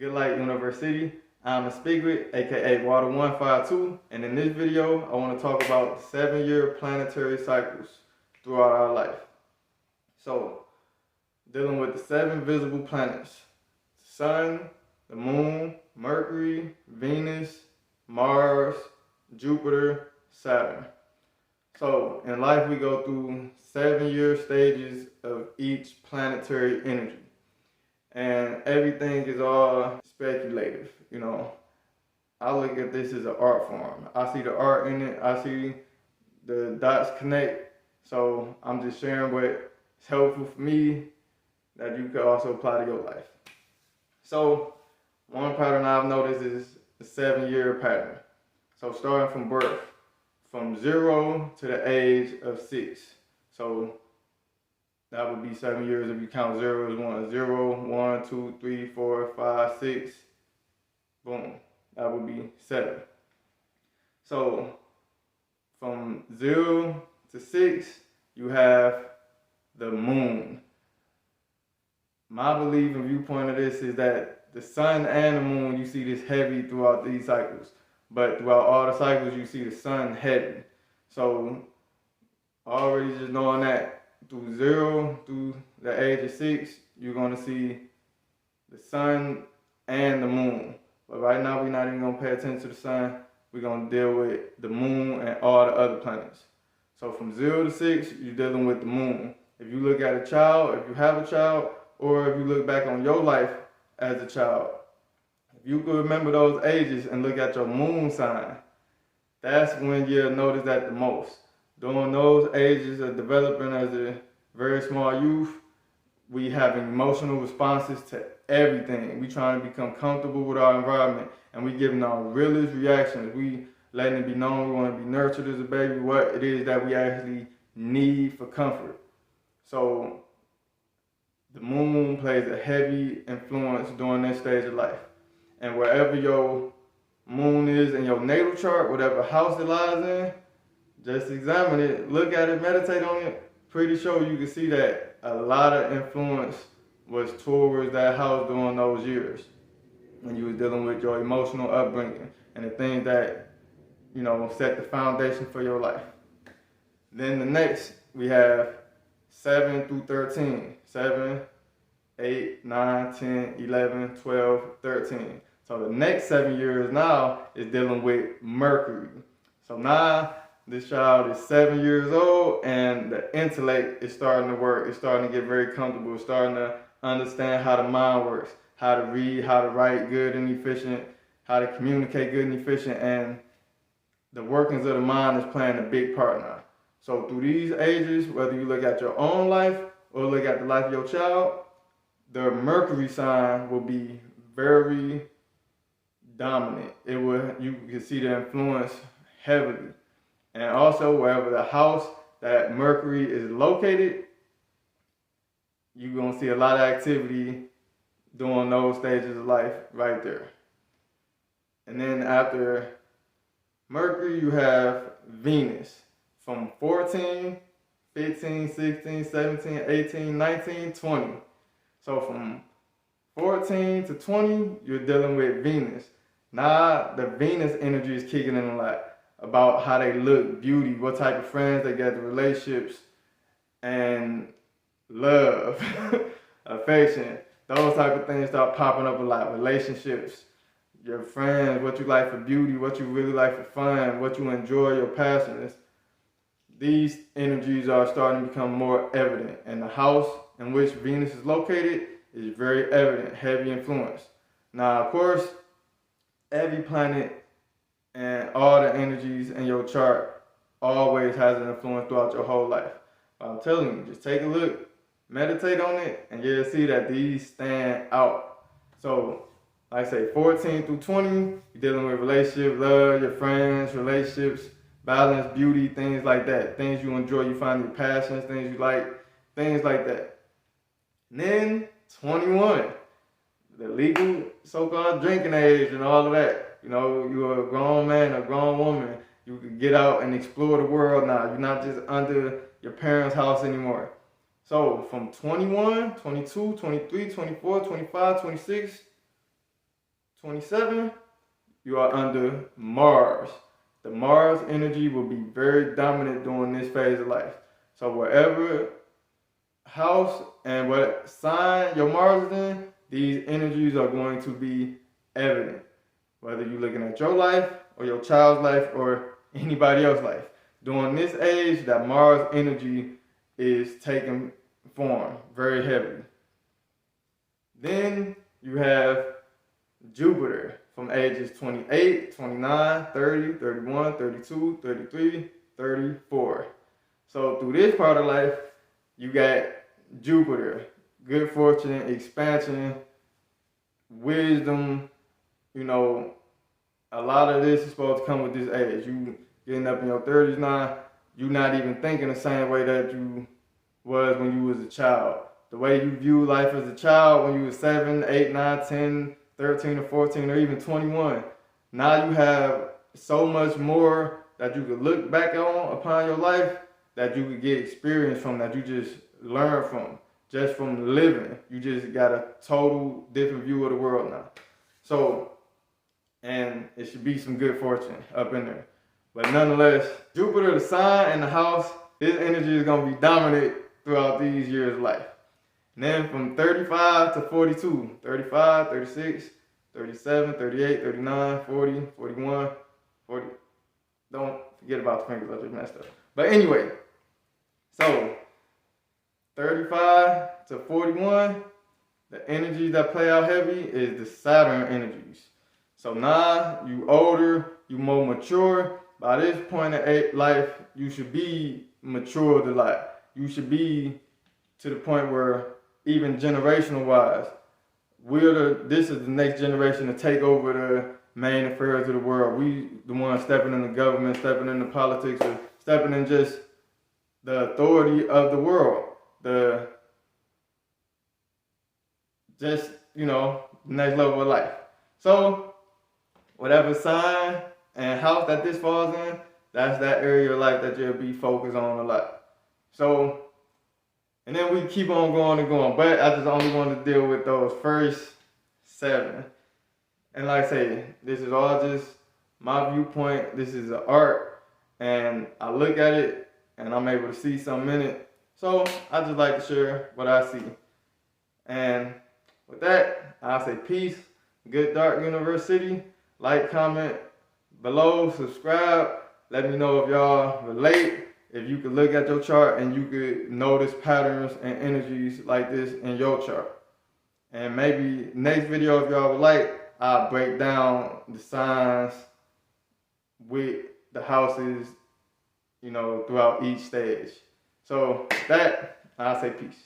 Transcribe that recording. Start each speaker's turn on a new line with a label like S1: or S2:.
S1: Good Light University. I'm a Spigot, aka Water 152, and in this video, I want to talk about 7-year planetary cycles throughout our life. So, dealing with the 7 visible planets: the Sun, the Moon, Mercury, Venus, Mars, Jupiter, Saturn. So, in life, we go through 7-year stages of each planetary energy. And everything is all speculative, I look at this as an art form. I see the art in it. I see the dots connect. So I'm just sharing what's helpful for me that you could also apply to your life. So one pattern I've noticed is the 7-year pattern. So starting from birth, from 0 to the age of 6. So that would be 7 years if you count zeros. 1, 2, 3, 4, 5, 6. Boom. That would be 7. So from 0 to 6, you have the moon. My belief and viewpoint of this is that the sun and the moon, you see this heavy throughout these cycles. But throughout all the cycles, you see the sun heavy. So already just knowing that, through 0 through the age of 6, you're going to see the sun and the moon. But right now, we're not even going to pay attention to the sun. We're going to deal with the moon and all the other planets. So from 0 to 6, you're dealing with the moon. If you look at a child, if you have a child, or if you look back on your life as a child, if you could remember those ages and look at your moon sign, that's when you'll notice that the most. During those ages of developing as a very small youth, we have emotional responses to everything. We trying to become comfortable with our environment, and we giving our realest reactions. We letting it be known we want to be nurtured as a baby, what it is that we actually need for comfort. So the moon plays a heavy influence during that stage of life. And wherever your moon is in your natal chart, whatever house it lies in, just examine it, look at it, meditate on it. Pretty sure you can see that a lot of influence was towards that house during those years when you were dealing with your emotional upbringing and the things that, set the foundation for your life. Then the next, we have 7 through 13. 7, 8, 9, 10, 11, 12, 13. So the next 7 years now is dealing with Mercury. So now, this child is 7 years old, and the intellect is starting to work. It's starting to get very comfortable. It's starting to understand how the mind works, how to read, how to write good and efficient, how to communicate good and efficient, and the workings of the mind is playing a big part now. So through these ages, whether you look at your own life or look at the life of your child, the Mercury sign will be very dominant. You can see the influence heavily. And also, wherever the house that Mercury is located, you're going to see a lot of activity during those stages of life right there. And then after Mercury, you have Venus from 14, 15, 16, 17, 18, 19, 20. So from 14 to 20, you're dealing with Venus. Now the Venus energy is kicking in a lot. About how they look, beauty, what type of friends they get, the relationships, and love, affection. Those type of things start popping up a lot. Relationships, your friends, what you like for beauty, what you really like for fun, what you enjoy, your passions. These energies are starting to become more evident. And the house in which Venus is located is very evident, heavy influence. Now, of course, every planet and all the energies in your chart always has an influence throughout your whole life. But I'm telling you, just take a look, meditate on it, and you'll see that these stand out. So, like I say, 14 through 20, you're dealing with relationship, love, your friends, relationships, balance, beauty, things like that. Things you enjoy, you find your passions, things you like, things like that. And then 21, the legal so-called drinking age and all of that. You're a grown man, a grown woman. You can get out and explore the world now. You're not just under your parents' house anymore. So from 21, 22, 23, 24, 25, 26, 27, you are under Mars. The Mars energy will be very dominant during this phase of life. So wherever house and what sign your Mars is in, these energies are going to be evident. Whether you're looking at your life or your child's life or anybody else's life. During this age, that Mars energy is taking form very heavily. Then you have Jupiter from ages 28, 29, 30, 31, 32, 33, 34. So through this part of life, you got Jupiter, good fortune, expansion, wisdom. You know, a lot of this is supposed to come with this age. You getting up in your 30s now, you not even thinking the same way that you was when you was a child. The way you view life as a child when you was 7, 8, 9, 10, 13 or 14 or even 21. Now you have so much more that you could look back on upon your life, that you could get experience from, that you just learn from, just from living. You just got a total different view of the world now. So, and it should be some good fortune up in there. But nonetheless, Jupiter, the sign, and the house, this energy is going to be dominant throughout these years of life. And then from 35 to 42, 35, 36, 37, 38, 39, 40, 41, 40. Don't forget about the fingers, I just messed up. But anyway, so 35 to 41, the energies that play out heavy is the Saturn energies. So now you older, you more mature. By this point in life, you should be matured a lot. You should be to the point where even generational wise, this is the next generation to take over the main affairs of the world. We the ones stepping in the government, stepping in the politics, or stepping in just the authority of the world. Just, you know, next level of life. So whatever sign and house that this falls in, that's that area of life that you'll be focused on a lot. So, and then we keep on going and going. But I just only want to deal with those first 7. And like I say, this is all just my viewpoint. This is an art. And I look at it and I'm able to see something in it. So I just like to share what I see. And with that, I'll say peace. Good Dark University. Like, comment below, subscribe. Let me know if y'all relate. If you could look at your chart and you could notice patterns and energies like this in your chart. And maybe next video, if y'all would like, I'll break down the signs with the houses, you know, throughout each stage. So that, I'll say peace.